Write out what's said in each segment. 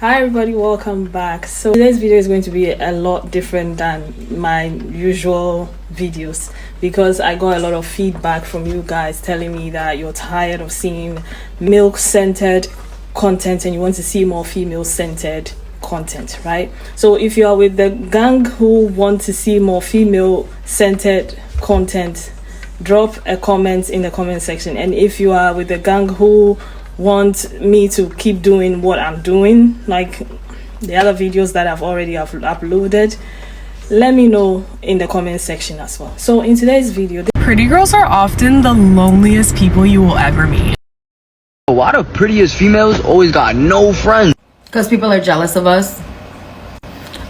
Hi everybody, welcome back. So today's video is going to be a lot different than my usual videos because I got a lot of feedback from you guys telling me that you're tired of seeing milk-centered content and you want to see more female-centered content, right? So if you are with the gang who want to see more female-centered content, drop a comment in the comment section. And if you are with the gang who want me to keep doing what I'm doing, like the other videos that I've already uploaded, let me know in the comment section as well. So in today's video, pretty girls are often the loneliest people you will ever meet. Why the prettiest females always got no friends? Because people are jealous of us.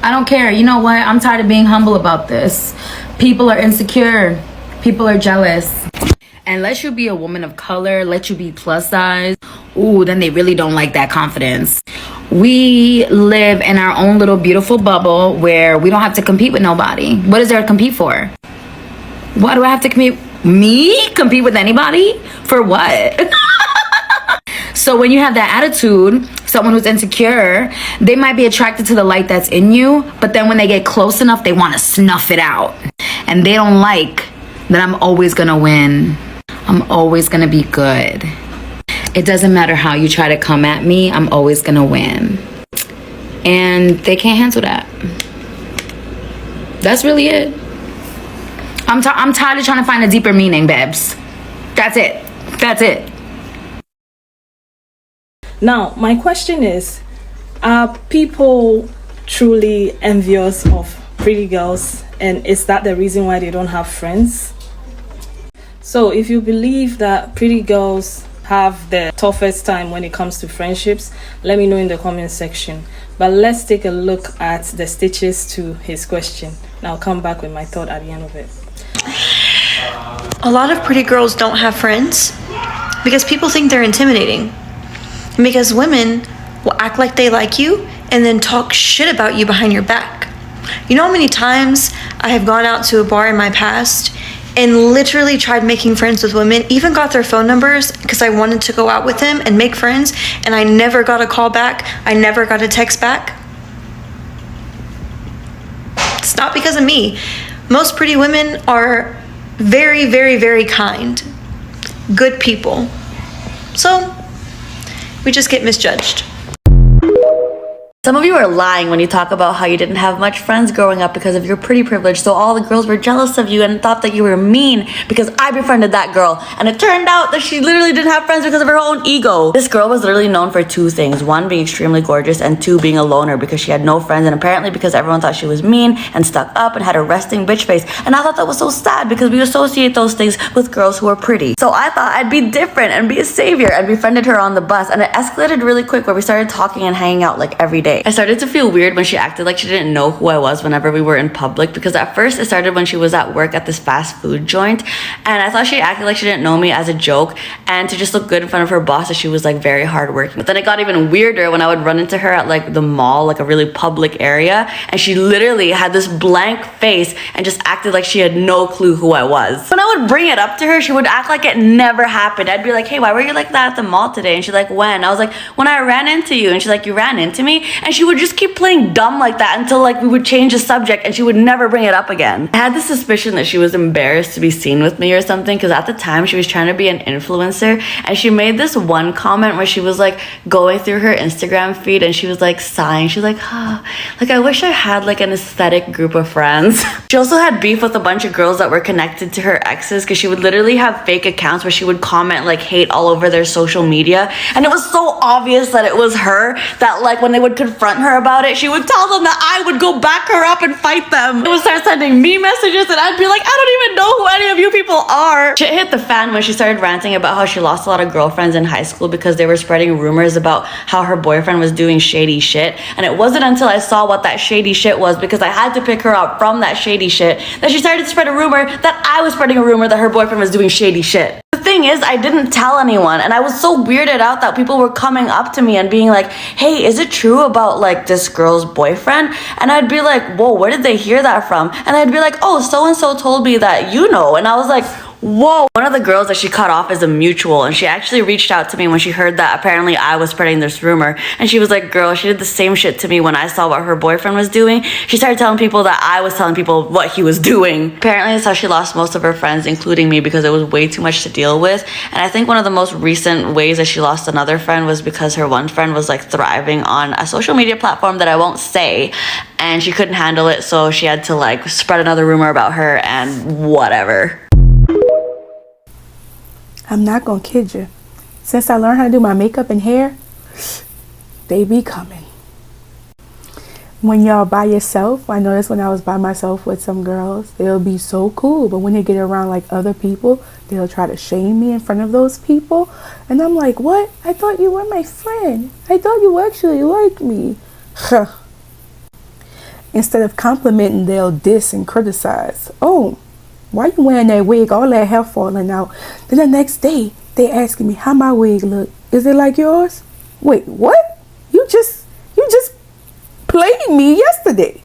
I don't care. You know what? I'm tired of being humble about this. People are insecure. People are jealous. And let you be a woman of color, let you be plus size, ooh, then they really don't like that confidence. We live in our own little beautiful bubble where we don't have to compete with nobody. What is there to compete for? Why do I have to compete? Me? Compete with anybody? For what? So when you have that attitude, someone who's insecure, they might be attracted to the light that's in you, but then when they get close enough, they want to snuff it out. And they don't like that I'm always gonna win. I'm always gonna be good. It doesn't matter how you try to come at me, I'm always gonna win. And they can't handle that. That's really it. I'm tired of trying to find a deeper meaning, babes. That's it. That's it. now my question is, are people truly envious of pretty girls, and is that the reason why they don't have friends? So if you believe that pretty girls have the toughest time when it comes to friendships, let me know in the comment section. But let's take a look at the stitches to his question. Now I'll come back with my thought at the end of it. A lot of pretty girls don't have friends because people think they're intimidating. And because women will act like they like you and then talk shit about you behind your back. You know how many times I have gone out to a bar in my past and literally tried making friends with women, even got their phone numbers because I wanted to go out with them and make friends, and I never got a call back, I never got a text back? It's not because of me. Most pretty women are very, very, very kind, good people. So we just get misjudged. Some of you are lying when you talk about how you didn't have much friends growing up because of your pretty privilege, so all the girls were jealous of you and thought that you were mean because I befriended that girl, and it turned out that she literally didn't have friends because of her own ego. This girl was literally known for two things: one, being extremely gorgeous, and two, being a loner because she had no friends, and apparently because everyone thought she was mean and stuck up and had a resting bitch face. And I thought that was so sad because we associate those things with girls who are pretty. So I thought I'd be different and be a savior, and befriended her on the bus, and it escalated really quick where we started talking and hanging out like every day. I started to feel weird when she acted like she didn't know who I was whenever we were in public, because at first it started when she was at work at this fast food joint, and I thought she acted like she didn't know me as a joke and to just look good in front of her boss, that she was like very hardworking. But then it got even weirder when I would run into her at like the mall, like a really public area, and she literally had this blank face and just acted like she had no clue who I was. When I would bring it up to her, she would act like it never happened. I'd be like, hey, why were you like that at the mall today? And she's like, when? I was like, when I ran into you. And she's like, you ran into me? And she would just keep playing dumb like that until like we would change the subject and she would never bring it up again. I had the suspicion that she was embarrassed to be seen with me or something, because at the time she was trying to be an influencer, and she made this one comment where she was like going through her Instagram feed and she was like sighing. She was like, ah, like I wish I had like an aesthetic group of friends. She also had beef with a bunch of girls that were connected to her exes, because she would literally have fake accounts where she would comment like hate all over their social media, and it was so obvious that it was her that like when they would confront her about it, she would tell them that I would go back her up and fight them. They would start sending me messages and I'd be like, I don't even know who any of you people are. Shit hit the fan when she started ranting about how she lost a lot of girlfriends in high school because they were spreading rumors about how her boyfriend was doing shady shit. And it wasn't until I saw what that shady shit was, because I had to pick her up from that shady shit, that she started to spread a rumor that I was spreading a rumor that her boyfriend was doing shady shit. The thing is, I didn't tell anyone, and I was so weirded out that people were coming up to me and being like, hey, is it true about like this girl's boyfriend? And I'd be like, whoa, where did they hear that from? And I'd be like, oh, so and so told me that, you know. And I was like, whoa. One of the girls that she cut off is a mutual, and she actually reached out to me when she heard that apparently I was spreading this rumor. And she was like, girl, she did the same shit to me when I saw what her boyfriend was doing. She started telling people that I was telling people what he was doing. Apparently that's how she lost most of her friends, including me, because it was way too much to deal with. And I think one of the most recent ways that she lost another friend was because her one friend was like thriving on a social media platform that I won't say, and she couldn't handle it, so she had to like spread another rumor about her and whatever. I'm not gonna kid you. Since I learned how to do my makeup and hair, they be coming. When y'all by yourself, I noticed when I was by myself with some girls, they'll be so cool, but when they get around like other people, they'll try to shame me in front of those people. And I'm like, what? I thought you were my friend. I thought you actually liked me. Instead of complimenting, they'll diss and criticize. Oh, why you wearing that wig? All that hair falling out. Then the next day, they asking me how my wig look. Is it like yours? Wait, what? You just played me yesterday.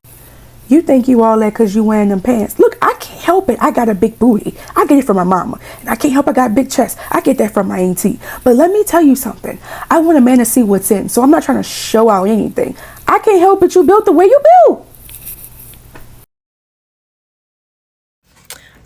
You think you all that because you wearing them pants. Look, I can't help it. I got a big booty. I get it from my mama. And I can't help I got a big chest. I get that from my auntie. But let me tell you something. I want a man to see what's in. So I'm not trying to show out anything. I can't help it. You built the way you built.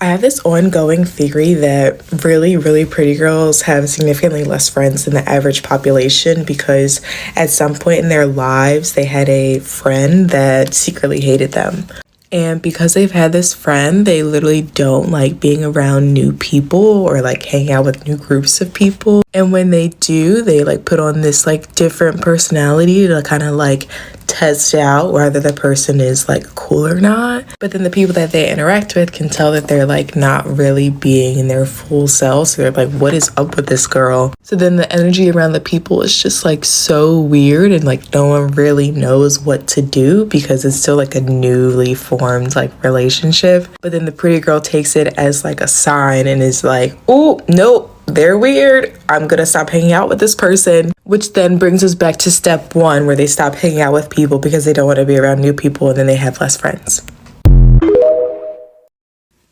I have this ongoing theory that really, really pretty girls have significantly less friends than the average population because at some point in their lives, they had a friend that secretly hated them. And because they've had this friend, they literally don't like being around new people or like hang out with new groups of people. And when they do, they like put on this like different personality to kind of like test out whether the person is like cool or not. But then the people that they interact with can tell that they're like not really being in their full selves. So they're like, what is up with this girl? So then the energy around the people is just like so weird, and like no one really knows what to do because it's still like a newly formed like relationship. But then the pretty girl takes it as like a sign and is like, oh, nope, they're weird. I'm gonna stop hanging out with this person. Which then brings us back to step one, where they stop hanging out with people because they don't want to be around new people, and then they have less friends.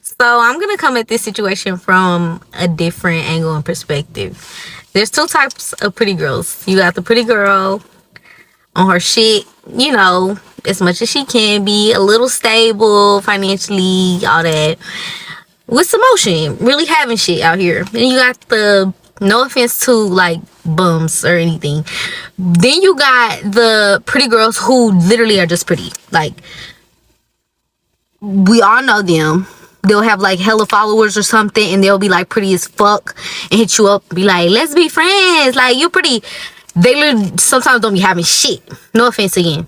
So I'm gonna come at this situation from a different angle and perspective. There's two types of pretty girls. You got the pretty girl on her shit, you know, as much as she can be, a little stable financially, all that, with some motion, really having shit out here. Then you got the, no offense to like bums or anything, then you got the pretty girls who literally are just pretty. Like, we all know them. They'll have like hella followers or something, and they'll be like pretty as fuck and hit you up and be like, let's be friends, like, you pretty. They literally sometimes don't be having shit. No offense again.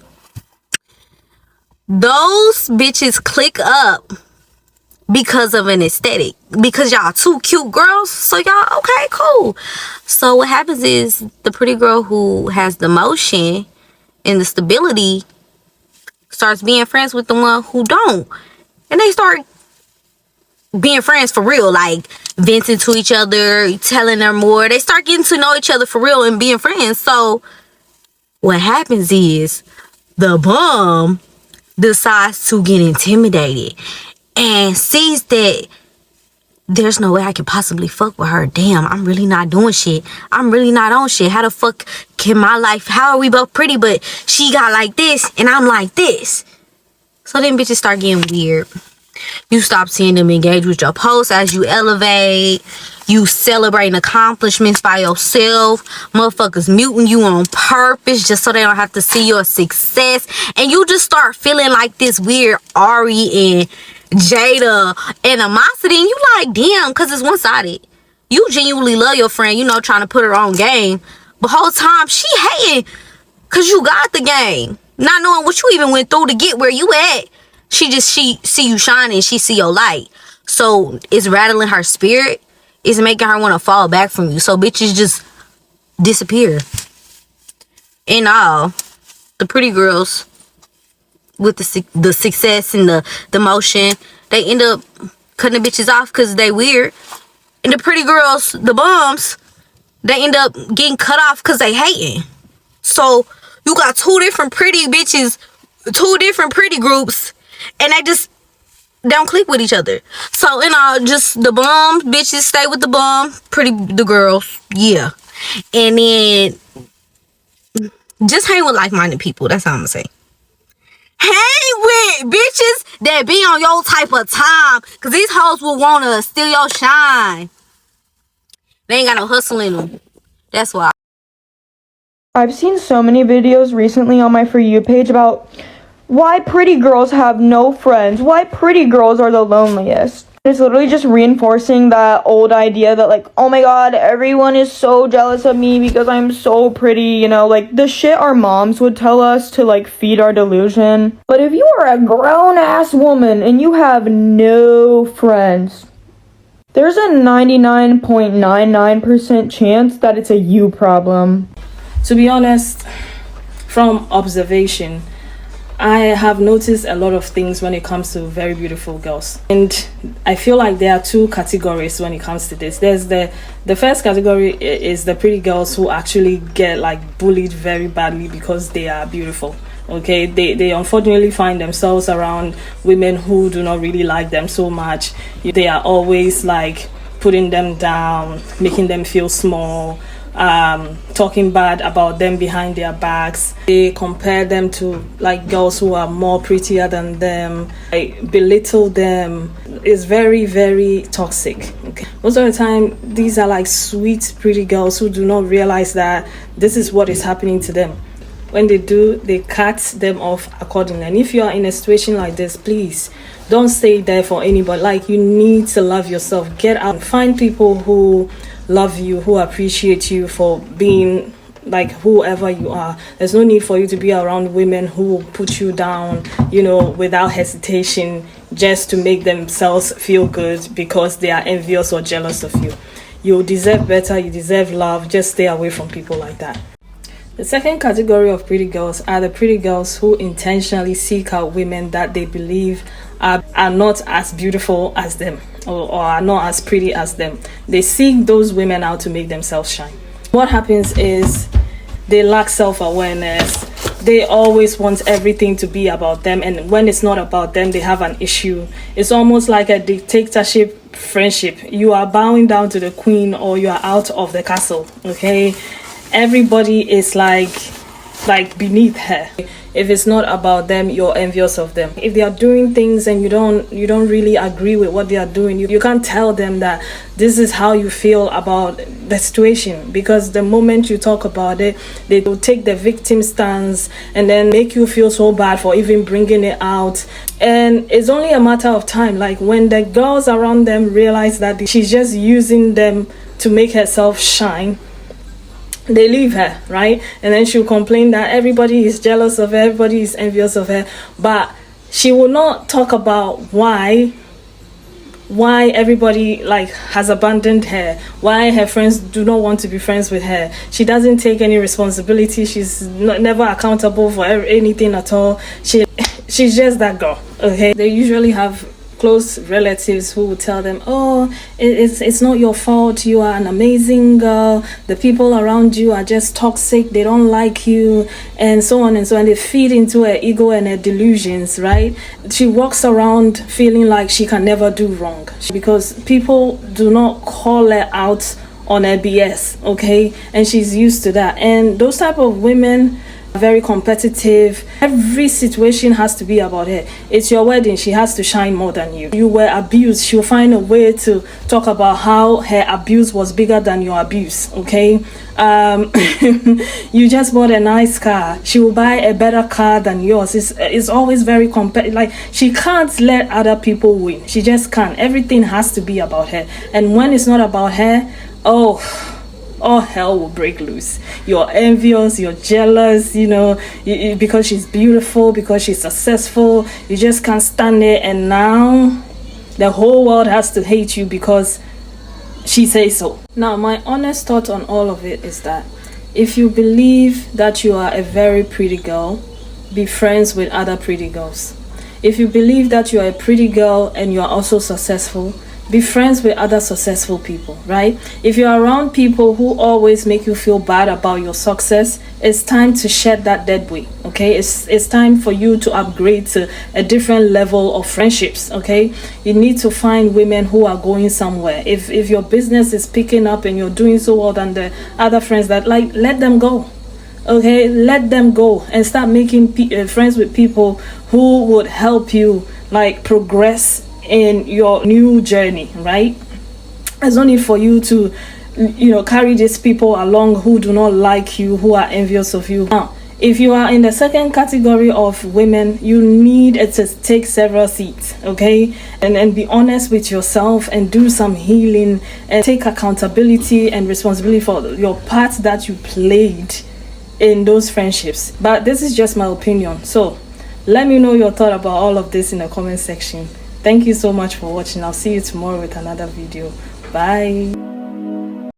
Those bitches click up because of an aesthetic, because y'all two cute girls, so y'all okay, cool. So what happens is the pretty girl who has the motion and the stability starts being friends with the one who don't, and they start being friends for real, like venting to each other, telling them more. They start getting to know each other for real and being friends. So what happens is the bum decides to get intimidated and sees that there's no way I can possibly fuck with her. Damn, I'm really not doing shit. I'm really not on shit. How the fuck can my life, how are we both pretty, but she got like this and I'm like this? So then bitches start getting weird. You stop seeing them engage with your posts as you elevate. You celebrating accomplishments by yourself. Motherfuckers muting you on purpose just so they don't have to see your success. And you just start feeling like this weird Ari and Jada animosity, and you like, damn, because it's one-sided. You genuinely love your friend, you know, trying to put her on game, but whole time she hating because you got the game, not knowing what you even went through to get where you at. She see you shining, she see your light, so it's rattling her spirit. It's making her want to fall back from you. So bitches just disappear. And all the pretty girls with the success and the motion, they end up cutting the bitches off because they weird. And the pretty girls, the bums, they end up getting cut off because they hating. So you got two different pretty bitches, two different pretty groups, and they just don't click with each other. So, just the bum bitches stay with the bum, the girls, yeah. And then just hang with like-minded people. That's all I'm gonna say. Hang with bitches that be on your type of time, cause these hoes will wanna steal your shine. They ain't got no hustle in them. That's why. I've seen so many videos recently on my For You page about why pretty girls have no friends, why pretty girls are the loneliest. It's literally just reinforcing that old idea that, like, oh my god, everyone is so jealous of me because I'm so pretty, you know, like the shit our moms would tell us to, like, feed our delusion. But if you are a grown-ass woman and you have no friends, there's a 99.99% chance that it's a you problem. To be honest, from observation, I have noticed a lot of things when it comes to very beautiful girls, and I feel like there are two categories when it comes to this. There's the first category is the pretty girls who actually get like bullied very badly because they are beautiful. Okay, they unfortunately find themselves around women who do not really like them so much. They are always like putting them down, making them feel small, talking bad about them behind their backs. They compare them to like girls who are more prettier than them, like belittle them. It's very, very toxic. Okay, most of the time these are like sweet pretty girls who do not realize that this is what is happening to them. When they do, they cut them off accordingly. And if you are in a situation like this, please don't stay there for anybody. Like, you need to love yourself. Get out and find people who love you, who appreciate you for being like whoever you are. There's no need for you to be around women who will put you down, you know, without hesitation, just to make themselves feel good because they are envious or jealous of you. You deserve better, you deserve love. Just stay away from people like that. The second category of pretty girls are the pretty girls who intentionally seek out women that they believe are not as beautiful as them or are not as pretty as them. They seek those women out to make themselves shine. What happens is they lack self-awareness. They always want everything to be about them, and when it's not about them, they have an issue. It's almost like a dictatorship friendship. You are bowing down to the queen or you are out of the castle, okay? Everybody is like beneath her. If it's not about them, you're envious of them. If they are doing things and you don't really agree with what they are doing, you can't tell them that this is how you feel about the situation, because the moment you talk about it, they will take the victim stance and then make you feel so bad for even bringing it out. And it's only a matter of time. Like, when the girls around them realize that she's just using them to make herself shine, they leave her, right? And then she'll complain that everybody is jealous of her, everybody is envious of her, but she will not talk about why everybody like has abandoned her, why her friends do not want to be friends with her. She doesn't take any responsibility. She's never accountable for anything at all. She's just that girl, okay? They usually have close relatives who will tell them, oh, it's not your fault, you are an amazing girl, the people around you are just toxic, they don't like you, and so on and so on. They feed into her ego and her delusions, right? She walks around feeling like she can never do wrong because people do not call her out on her BS, okay? And she's used to that. And those type of women, very competitive. Every situation has to be about her. It's your wedding, she has to shine more than you. You were abused, she'll find a way to talk about how her abuse was bigger than your abuse, okay? You just bought a nice car, she will buy a better car than yours. It's always very competitive. Like, she can't let other people win. She just can't. Everything has to be about her. And when it's not about her, all hell will break loose. You're envious, you're jealous, you know, because she's beautiful, because she's successful. You just can't stand it, and now the whole world has to hate you because she says so. Now, my honest thought on all of it is that if you believe that you are a very pretty girl, be friends with other pretty girls. If you believe that you are a pretty girl and you are also successful, be friends with other successful people, right? If you're around people who always make you feel bad about your success, it's time to shed that dead weight, okay? It's time for you to upgrade to a different level of friendships, okay? You need to find women who are going somewhere. If your business is picking up and you're doing so well than the other friends, that like, let them go. Okay, let them go and start making friends with people who would help you like progress in your new journey, right? There's no need for you to, carry these people along who do not like you, who are envious of you. Now, if you are in the second category of women, you need to take several seats, okay? And be honest with yourself and do some healing and take accountability and responsibility for your part that you played in those friendships. But this is just my opinion. So let me know your thought about all of this in the comment section. Thank you so much for watching. I'll see you tomorrow with another video. Bye.